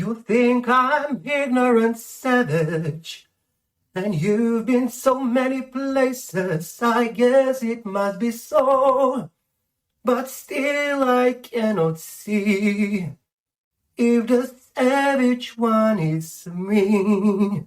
You think I'm ignorant savage, and you've been so many places, I guess it must be so. But still I cannot see if the savage one is me.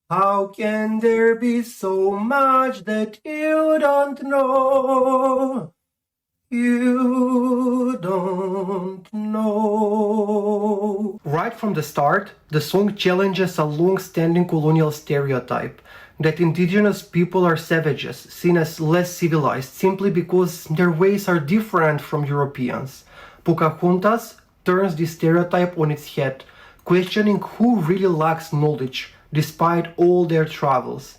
How can there be so much that you don't know? You don't know. Right from the start, the song challenges a long-standing colonial stereotype that indigenous people are savages, seen as less civilized simply because their ways are different from Europeans. Pocahontas turns this stereotype on its head, questioning who really lacks knowledge despite all their travels.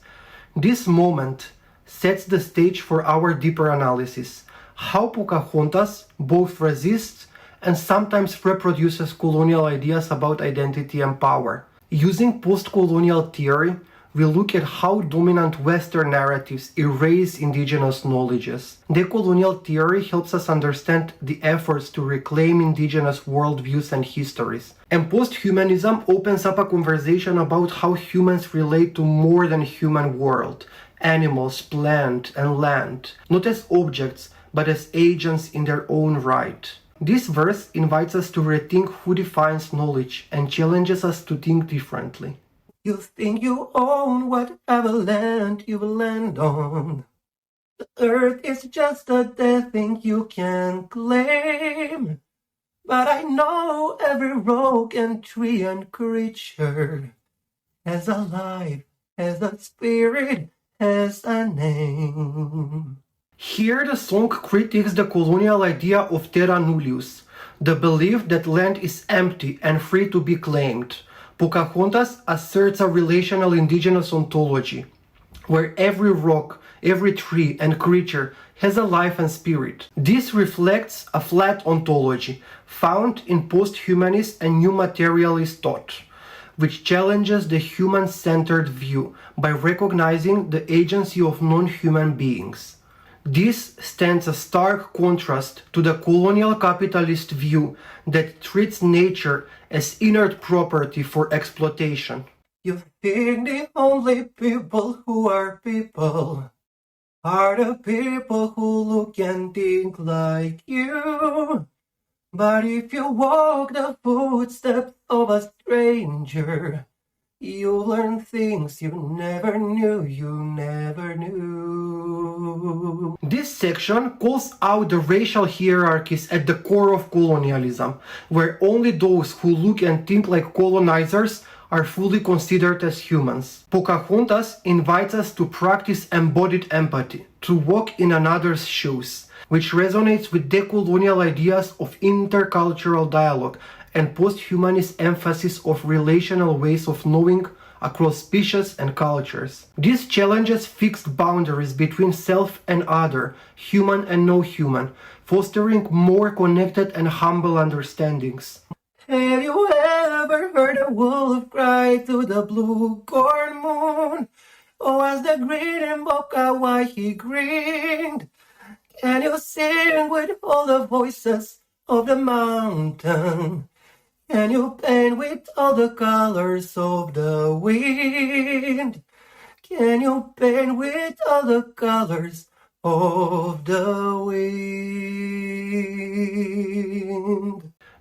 This moment sets the stage for our deeper analysis. How Pocahontas both resists and sometimes reproduces colonial ideas about identity and power. Using postcolonial theory, we look at how dominant Western narratives erase indigenous knowledges. Decolonial theory helps us understand the efforts to reclaim indigenous worldviews and histories. And posthumanism opens up a conversation about how humans relate to more than human world, animals, plant, and land, not as objects, but as agents in their own right. This verse invites us to rethink who defines knowledge and challenges us to think differently. You think you own whatever land you land on. The earth is just a dead thing you can claim. But I know every rock and tree and creature has a life, has a spirit, has a name. Here the song critiques the colonial idea of terra nullius, the belief that land is empty and free to be claimed. Pocahontas asserts a relational indigenous ontology, where every rock, every tree and creature has a life and spirit. This reflects a flat ontology found in posthumanist and new materialist thought, which challenges the human-centered view by recognizing the agency of non-human beings. This stands a stark contrast to the colonial capitalist view that treats nature as inert property for exploitation. You think the only people who are people are the people who look and think like you. But if you walk the footsteps of a stranger, you learn things you never knew. This section calls out the racial hierarchies at the core of colonialism, where only those who look and think like colonizers are fully considered as humans. Pocahontas invites us to practice embodied empathy, to walk in another's shoes, which resonates with decolonial ideas of intercultural dialogue and posthumanist emphasis of relational ways of knowing across species and cultures. This challenges fixed boundaries between self and other, human and no-human, fostering more connected and humble understandings. Have you ever heard a wolf cry to the blue corn moon? Oh, as the green invoked why he grinned. Can you sing with all the voices of the mountain? Can you paint with all the colors of the wind? Can you paint with all the colors of the wind?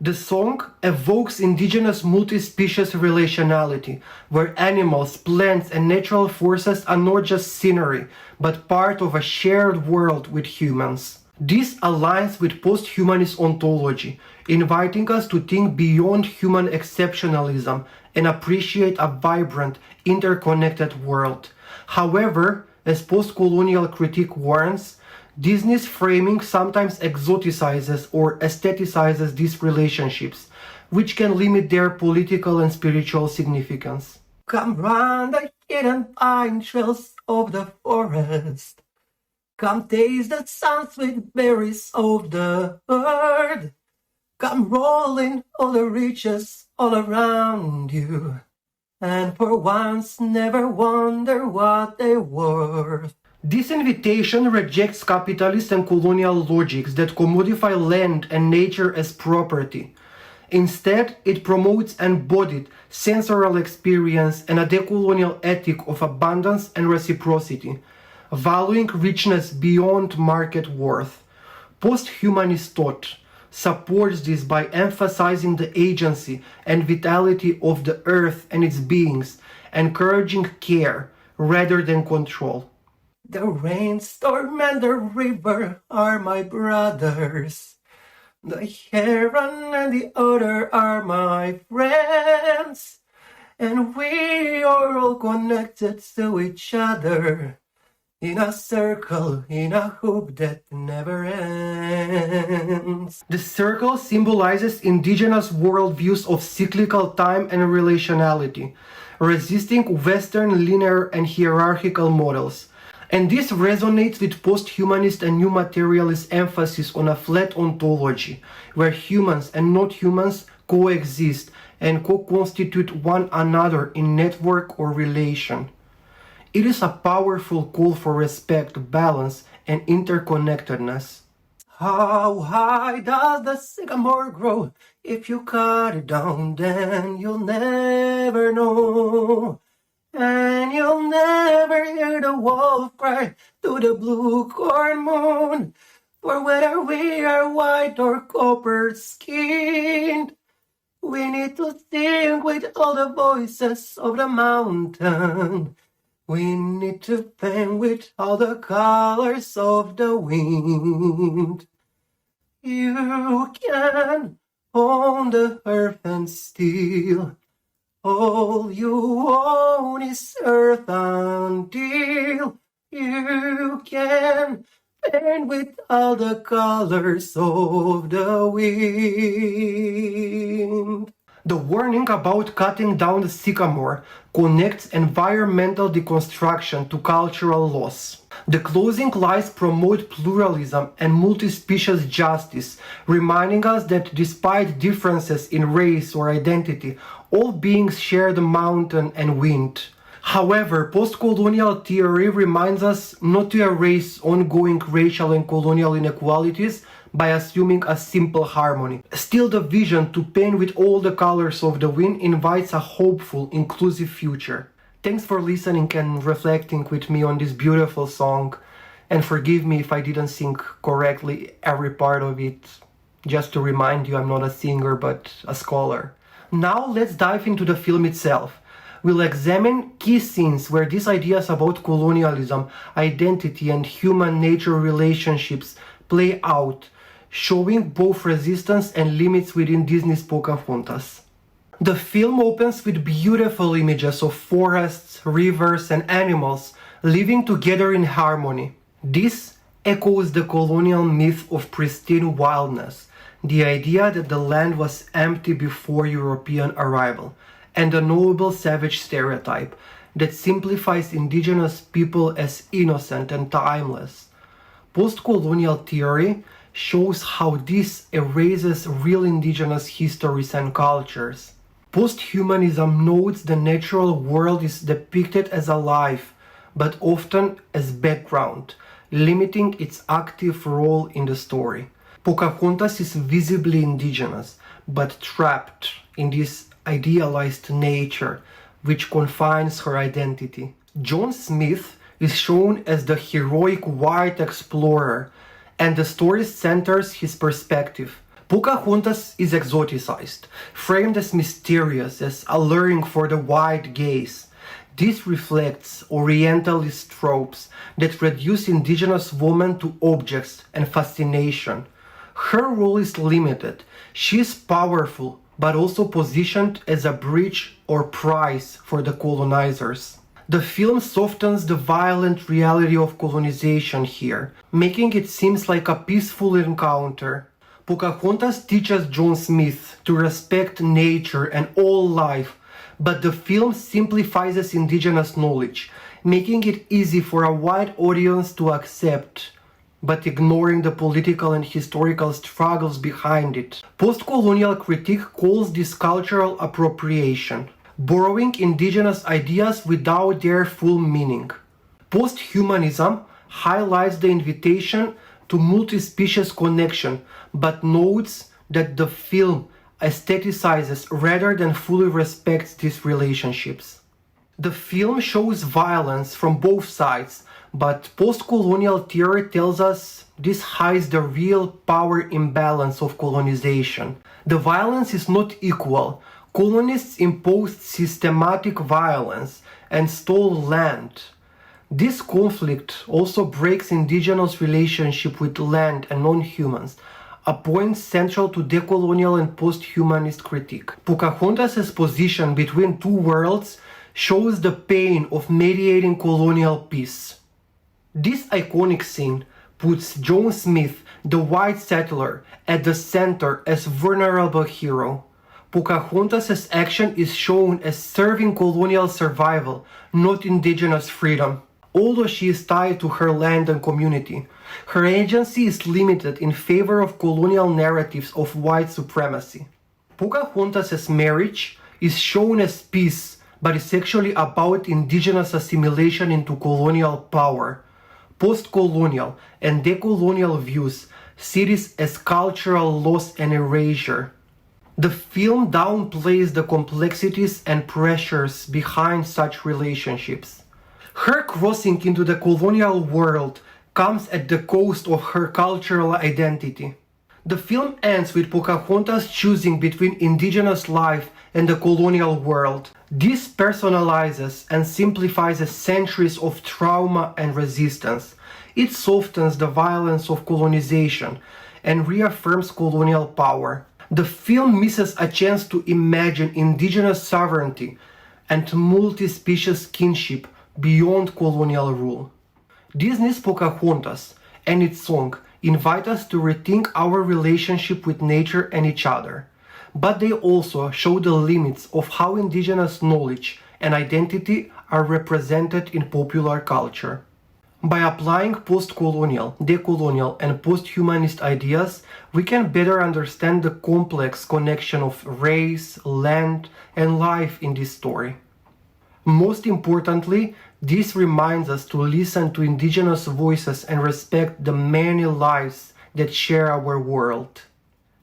The song evokes indigenous multi-species relationality, where animals, plants, and natural forces are not just scenery, but part of a shared world with humans. This aligns with posthumanist ontology, inviting us to think beyond human exceptionalism and appreciate a vibrant, interconnected world. However, as postcolonial critique warns, Disney's framing sometimes exoticizes or aestheticizes these relationships, which can limit their political and spiritual significance. Come run the hidden pine trails of the forest. Come taste the sun-sweet berries of the earth. Come rolling all the riches all around you, and for once never wonder what they're worth. This invitation rejects capitalist and colonial logics that commodify land and nature as property. Instead, it promotes embodied, sensorial experience and a decolonial ethic of abundance and reciprocity, valuing richness beyond market worth. Posthumanist thought supports this by emphasizing the agency and vitality of the earth and its beings, encouraging care rather than control. The rainstorm and the river are my brothers. The heron and the otter are my friends, and we are all connected to each other in a circle, in a hoop that never ends. The circle symbolizes indigenous worldviews of cyclical time and relationality, resisting Western linear and hierarchical models. And this resonates with posthumanist and new materialist emphasis on a flat ontology, where humans and not humans coexist and co-constitute one another in network or relation. It is a powerful call for respect, balance, and interconnectedness. How high does the sycamore grow? If you cut it down, then you'll never know. And you'll never hear the wolf cry to the blue corn moon. For whether we are white or copper-skinned, we need to sing with all the voices of the mountain. We need to paint with all the colors of the wind. You can own the earth and steal. All you own is earth until you can paint with all the colors of the wind. The warning about cutting down the sycamore connects environmental deconstruction to cultural loss. The closing lines promote pluralism and multi-species justice, reminding us that despite differences in race or identity, all beings share the mountain and wind. However, postcolonial theory reminds us not to erase ongoing racial and colonial inequalities by assuming a simple harmony. Still, the vision to paint with all the colors of the wind invites a hopeful, inclusive future. Thanks for listening and reflecting with me on this beautiful song, and forgive me if I didn't sing correctly every part of it. Just to remind you, I'm not a singer but a scholar. Now let's dive into the film itself. We'll examine key scenes where these ideas about colonialism, identity, and human nature relationships play out, showing both resistance and limits within Disney's Pocahontas. The film opens with beautiful images of forests, rivers, and animals living together in harmony. This echoes the colonial myth of pristine wildness, the idea that the land was empty before European arrival, and the noble savage stereotype that simplifies indigenous people as innocent and timeless. Postcolonial theory shows how this erases real indigenous histories and cultures. Posthumanism notes the natural world is depicted as alive, but often as background, limiting its active role in the story. Pocahontas is visibly indigenous, but trapped in this idealized nature, which confines her identity. John Smith is shown as the heroic white explorer, and the story centers his perspective. Pocahontas is exoticized, framed as mysterious, as alluring for the white gaze. This reflects Orientalist tropes that reduce indigenous women to objects and fascination. Her role is limited. She is powerful, but also positioned as a bridge or prize for the colonizers. The film softens the violent reality of colonization here, making it seem like a peaceful encounter. Pocahontas teaches John Smith to respect nature and all life, but the film simplifies indigenous knowledge, making it easy for a wide audience to accept, but ignoring the political and historical struggles behind it. Postcolonial critique calls this cultural appropriation, borrowing indigenous ideas without their full meaning. Posthumanism highlights the invitation to multi-species connection, but notes that the film aestheticizes rather than fully respects these relationships. The film shows violence from both sides, but postcolonial theory tells us this hides the real power imbalance of colonization. The violence is not equal. Colonists imposed systematic violence and stole land. This conflict also breaks indigenous relationship with land and non-humans, a point central to decolonial and posthumanist critique. Pocahontas' position between two worlds shows the pain of mediating colonial peace. This iconic scene puts John Smith, the white settler, at the center as vulnerable hero. Pocahontas' action is shown as serving colonial survival, not indigenous freedom. Although she is tied to her land and community, her agency is limited in favor of colonial narratives of white supremacy. Pocahontas' marriage is shown as peace, but is actually about indigenous assimilation into colonial power. Postcolonial and decolonial views see this as cultural loss and erasure. The film downplays the complexities and pressures behind such relationships. Her crossing into the colonial world comes at the cost of her cultural identity. The film ends with Pocahontas choosing between indigenous life and the colonial world. This personalizes and simplifies centuries of trauma and resistance. It softens the violence of colonization and reaffirms colonial power. The film misses a chance to imagine indigenous sovereignty and multi-species kinship beyond colonial rule. Disney's Pocahontas and its song invite us to rethink our relationship with nature and each other, but they also show the limits of how indigenous knowledge and identity are represented in popular culture. By applying postcolonial, decolonial, and posthumanist ideas, we can better understand the complex connection of race, land, and life in this story. Most importantly, this reminds us to listen to indigenous voices and respect the many lives that share our world.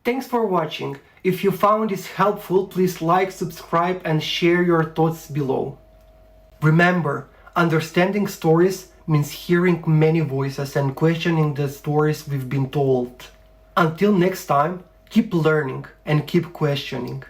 Thanks for watching. If you found this helpful, please like, subscribe, and share your thoughts below. Remember, understanding stories means hearing many voices and questioning the stories we've been told. Until next time, keep learning and keep questioning.